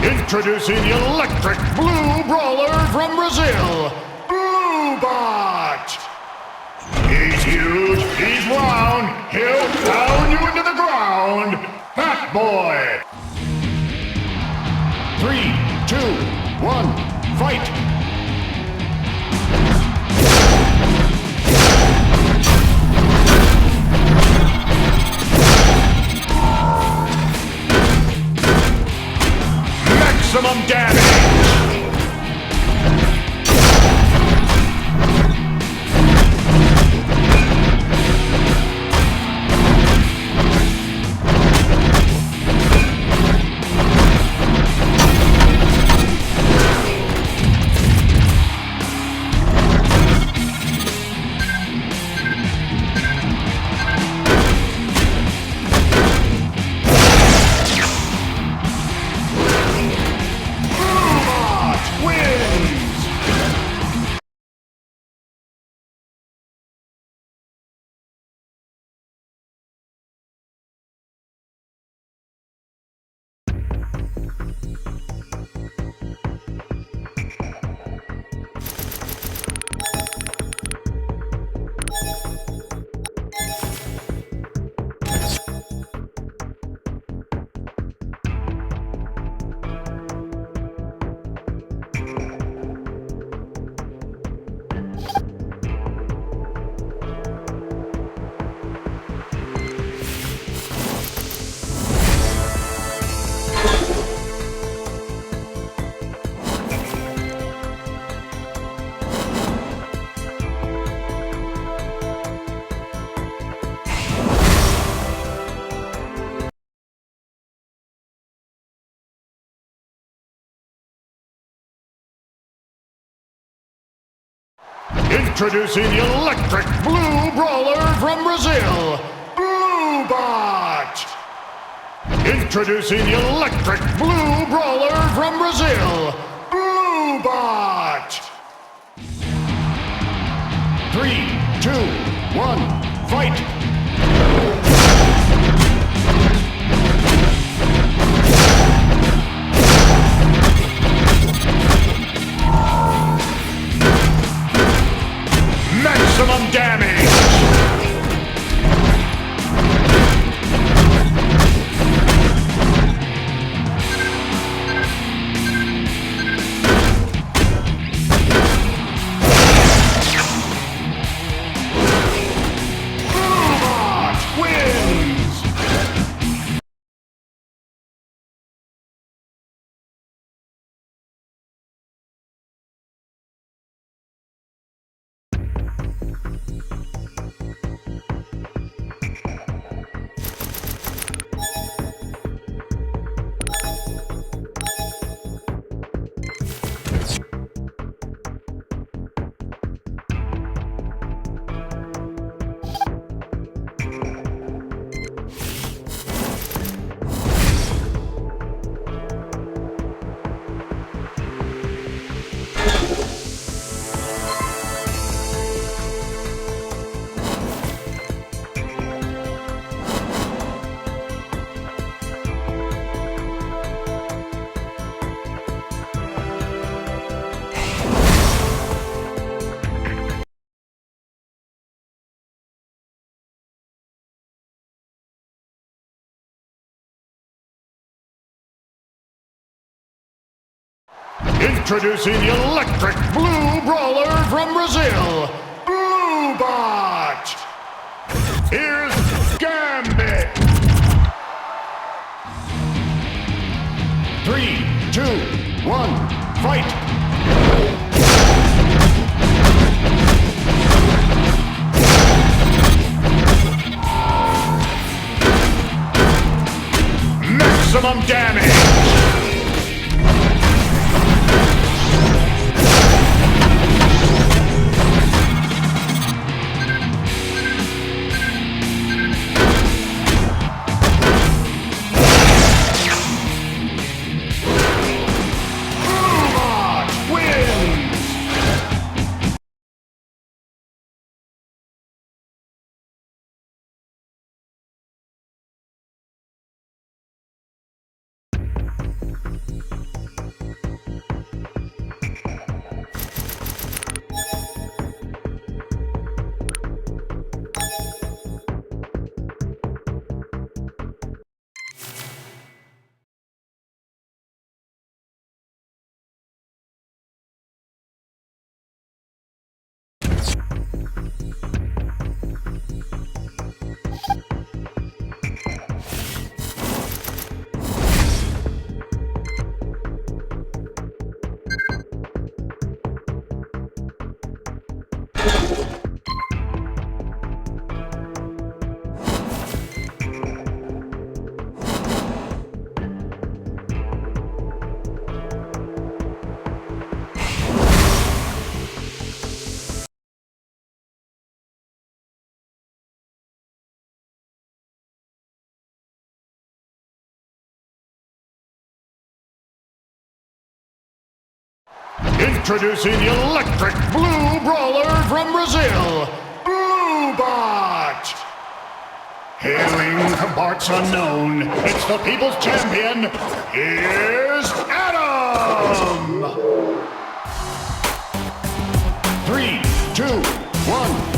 Introducing the electric blue brawler from Brazil, BLUEBOT. He's huge, he's round, he'll pound you into the ground. Fat Boy. 3, 2, 1, fight. Maximum damage! Introducing the electric blue brawler from Brazil, BLUEBOT. Introducing the electric blue brawler from Brazil, BLUEBOT. 3, 2, 1, fight. Maximum damage! BLUEBOT wins! Introducing the electric blue brawler from Brazil, BLUEBOT. Here's Gambit. 3, 2, 1, fight. Maximum damage! Introducing the electric blue brawler from Brazil, BLUEBOT. Hailing from parts unknown, it's the people's champion. Here's Adam. 3, 2, 1.